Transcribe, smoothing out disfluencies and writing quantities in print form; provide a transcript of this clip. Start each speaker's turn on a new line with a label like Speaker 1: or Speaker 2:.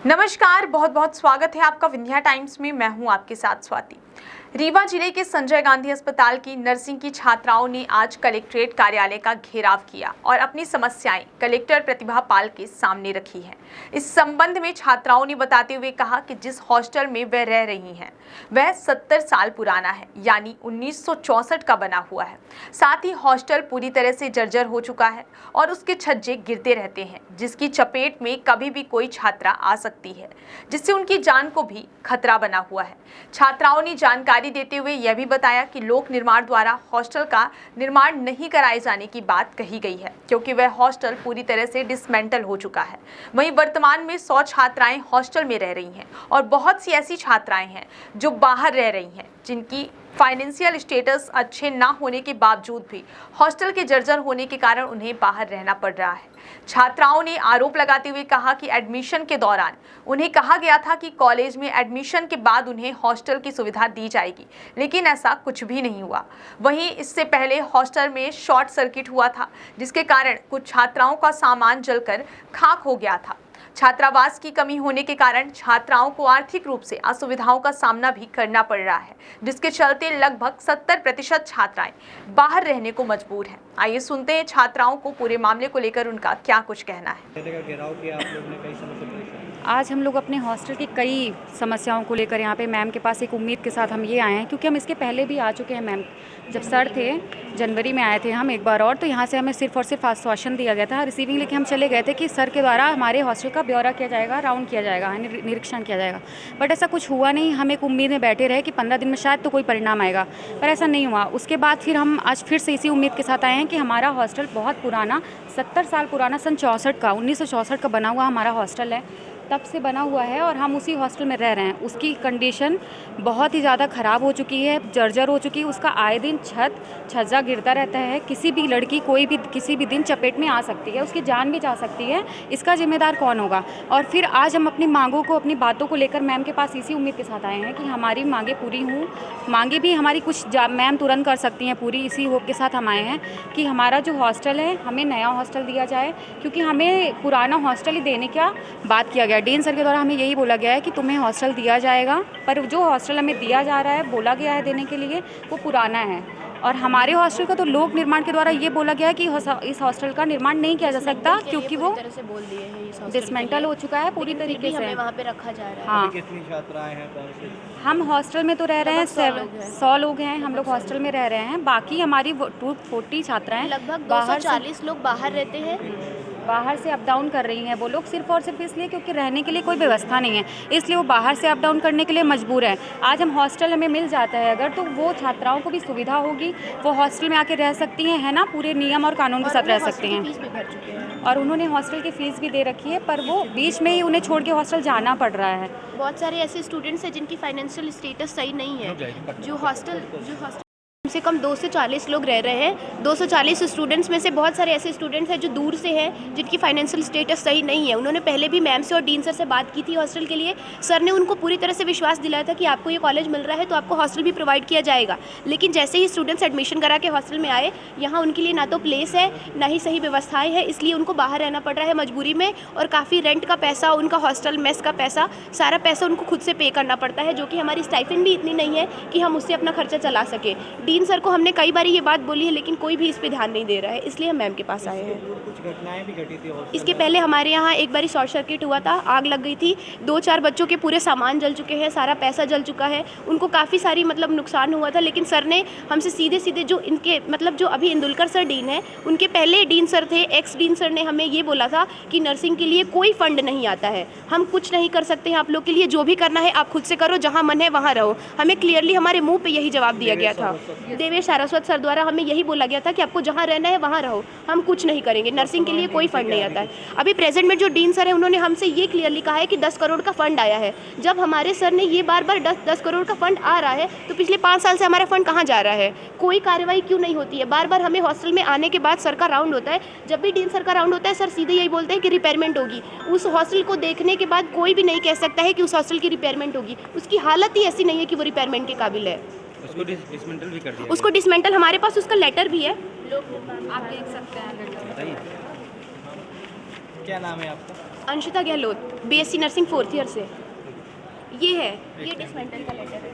Speaker 1: नमस्कार, बहुत बहुत स्वागत है आपका विंध्या टाइम्स में। मैं हूं आपके साथ स्वाति। रीवा जिले के संजय गांधी अस्पताल की नर्सिंग की छात्राओं ने आज कलेक्ट्रेट कार्यालय का घेराव किया और अपनी समस्याएं कलेक्टर प्रतिभा पाल के सामने रखी हैं। इस संबंध में छात्राओं ने बताते हुए कहा कि जिस हॉस्टल में वह रह रही हैं वह 70 साल पुराना है, यानी 1964 का बना हुआ है। साथ ही हॉस्टल पूरी तरह से जर्जर हो चुका है और उसके छज्जे गिरते रहते हैं, जिसकी चपेट में कभी भी कोई छात्रा आ सकती है, जिससे उनकी जान को भी खतरा बना हुआ है। छात्राओं ने जानकारी देते हुए यह भी बताया कि लोक निर्माण द्वारा हॉस्टल का निर्माण नहीं कराए जाने की बात कही गई है, क्योंकि वह हॉस्टल पूरी तरह से डिसमेंटल हो चुका है। वहीं वर्तमान में 100 छात्राएं हॉस्टल में रह रही हैं और बहुत सी ऐसी छात्राएं हैं जो बाहर रह रही हैं, जिनकी फाइनेंशियल स्टेटस अच्छे ना होने के बावजूद भी हॉस्टल के जर्जर होने के कारण उन्हें बाहर रहना पड़ रहा है। छात्राओं ने आरोप लगाते हुए कहा कि एडमिशन के दौरान उन्हें कहा गया था कि कॉलेज में एडमिशन के बाद उन्हें हॉस्टल की सुविधा दी जाएगी, लेकिन ऐसा कुछ भी नहीं हुआ। वहीं इससे पहले हॉस्टल में शॉर्ट सर्किट हुआ था, जिसके कारण कुछ छात्राओं का सामान जलकर खाक हो गया था। छात्रावास की कमी होने के कारण छात्राओं को आर्थिक रूप से असुविधाओं का सामना भी करना पड़ रहा है, जिसके चलते लगभग 70% छात्राएं बाहर रहने को मजबूर हैं। आइए सुनते हैं छात्राओं को पूरे मामले को लेकर उनका क्या कुछ कहना है।
Speaker 2: आज हम लोग अपने हॉस्टल की कई समस्याओं को लेकर यहाँ पे मैम के पास एक उम्मीद के साथ हम ये आए हैं, क्योंकि हम इसके पहले भी आ चुके हैं। मैम जब सर थे जनवरी में आए थे हम एक बार और, तो यहाँ से हमें सिर्फ और सिर्फ आश्वासन दिया गया था, रिसीविंग लेके हम चले गए थे कि सर के द्वारा हमारे हॉस्टल का ब्यौरा किया जाएगा, राउंड किया जाएगा, निरीक्षण किया जाएगा। बट ऐसा कुछ हुआ नहीं। हम एक उम्मीद में बैठे रहे कि 15 दिन में शायद तो कोई परिणाम आएगा, पर ऐसा नहीं हुआ। उसके बाद फिर हम आज फिर से इसी उम्मीद के साथ आए हैं कि हमारा हॉस्टल बहुत पुराना, 70 साल पुराना, सन 64 का, 1964 का बना हुआ हमारा हॉस्टल है, तब से बना हुआ है और हम उसी हॉस्टल में रह रहे हैं। उसकी कंडीशन बहुत ही ज़्यादा ख़राब हो चुकी है, जर्जर हो चुकी है। उसका आए दिन छज्जा गिरता रहता है। किसी भी लड़की कोई भी किसी भी दिन चपेट में आ सकती है, उसकी जान भी जा सकती है। इसका जिम्मेदार कौन होगा? और फिर आज हम अपनी मांगों को, अपनी बातों को लेकर मैम के पास इसी उम्मीद के साथ आए हैं कि हमारी मांगें पूरी हों। मांगें भी हमारी कुछ मैम तुरंत कर सकती हैं पूरी, इसी होप के साथ हम आए हैं कि हमारा जो हॉस्टल है हमें नया हॉस्टल दिया जाए, क्योंकि हमें पुराना हॉस्टल ही देने का बात किया गया। डीन सर के द्वारा हमें यही बोला गया है कि तुम्हें हॉस्टल दिया जाएगा, पर जो हॉस्टल हमें दिया जा रहा है, बोला गया है देने के लिए, वो पुराना है। और हमारे हॉस्टल का तो लोक निर्माण के द्वारा ये बोला गया है कि इस हॉस्टल का निर्माण नहीं किया जा सकता, क्योंकि वो डिसमेंटल हो चुका है पूरी तरीके से।
Speaker 3: वहाँ पे रखा जा रहा है।
Speaker 2: हाँ,
Speaker 3: कितनी छात्राएं हैं?
Speaker 2: हम हॉस्टल में तो रह रहे हैं 100 लोग हैं। हम लोग हॉस्टल में रह रहे हैं, बाकी हमारी 240 छात्राएं
Speaker 3: लगभग 240 लोग बाहर रहते हैं।
Speaker 2: बाहर से अप डाउन कर रही हैं वो लोग, सिर्फ और सिर्फ इसलिए क्योंकि रहने के लिए कोई व्यवस्था नहीं है, इसलिए वो बाहर से अप डाउन करने के लिए मजबूर है। आज हम हॉस्टल हमें मिल जाता है अगर, तो वो छात्राओं को भी सुविधा होगी, वो हॉस्टल में आके रह सकती हैं, है ना, पूरे नियम और कानून के साथ रह सकती हैं। और उन्होंने हॉस्टल की फ़ीस भी दे रखी है, पर वो बीच में ही उन्हें छोड़ के हॉस्टल जाना पड़ रहा है।
Speaker 3: बहुत सारे ऐसे स्टूडेंट्स हैं जिनकी फाइनेंशियल स्टेटस सही नहीं है, जो हॉस्टल कम से कम 240 लोग रह रहे हैं। 240 स्टूडेंट्स में से बहुत सारे ऐसे स्टूडेंट्स हैं जो दूर से हैं, जिनकी फाइनेंशियल स्टेटस सही नहीं है। उन्होंने पहले भी मैम से और डीन सर से बात की थी हॉस्टल के लिए। सर ने उनको पूरी तरह से विश्वास दिलाया था कि आपको ये कॉलेज मिल रहा है तो आपको हॉस्टल भी प्रोवाइड किया जाएगा। लेकिन जैसे ही स्टूडेंट्स एडमिशन करा के हॉस्टल में आए, यहाँ उनके लिए ना तो प्लेस है, ना ही सही व्यवस्थाएँ हैं, इसलिए उनको बाहर रहना पड़ रहा है मजबूरी में। और काफ़ी रेंट का पैसा, उनका हॉस्टल मेस का पैसा, सारा पैसा उनको खुद से पे करना पड़ता है, जो कि हमारी स्टाइपेंड भी इतनी नहीं है कि हम उससे अपना खर्चा चला सके। डीन सर को हमने कई बार ये बात बोली है, लेकिन कोई भी इस पे ध्यान नहीं दे रहा है, इसलिए हम मैम के पास आए हैं। कुछ घटनाएं भी घटी थी इसके पहले हमारे यहाँ एक बार शॉर्ट सर्किट हुआ था, आग लग गई थी, 2-4 बच्चों के पूरे सामान जल चुके हैं, सारा पैसा जल चुका है, उनको काफ़ी सारी नुकसान हुआ था। लेकिन सर ने हमसे सीधे जो इनके जो अभी इंदुलकर सर डीन है, उनके पहले डीन सर थे, एक्स डीन सर ने हमें ये बोला था कि नर्सिंग के लिए कोई फंड नहीं आता है, हम कुछ नहीं कर सकते हैं आप लोग के लिए, जो भी करना है आप खुद से करो, जहाँ मन है वहाँ रहो। हमें क्लियरली हमारे मुँह पर यही जवाब दिया गया था। देवेश सारस्वत सर द्वारा हमें यही बोला गया था कि आपको जहाँ रहना है वहाँ रहो, हम कुछ नहीं करेंगे, नर्सिंग के लिए कोई फंड नहीं आता है। अभी प्रेजेंट में जो डीन सर है, उन्होंने हमसे ये क्लियरली कहा है कि 10 करोड़ का फंड आया है। जब हमारे सर ने ये बार 10 करोड़ का फंड आ रहा है, तो पिछले 5 साल से हमारा फंड कहाँ जा रहा है? कोई कार्रवाई क्यों नहीं होती है? बार हमें हॉस्टल में आने के बाद सर का राउंड होता है, जब भी डीन सर का राउंड होता है, सर सीधे यही बोलते हैं कि रिपेयरमेंट होगी। उस हॉस्टल को देखने के बाद कोई भी नहीं कह सकता है कि उस हॉस्टल की रिपेयरमेंट होगी, उसकी हालत ही ऐसी नहीं है कि वो रिपेयरमेंट के काबिल है।
Speaker 4: उसको डिसमेंटल भी कर दिया।
Speaker 3: उसको डिसमेंटल, हमारे पास उसका लेटर भी है,
Speaker 2: आप देख सकते हैं
Speaker 4: बताइए क्या नाम है आपका?
Speaker 3: Anshita Gehlot, BSc nursing 4th year से। ये है, ये डिसमेंटल का लेटर है।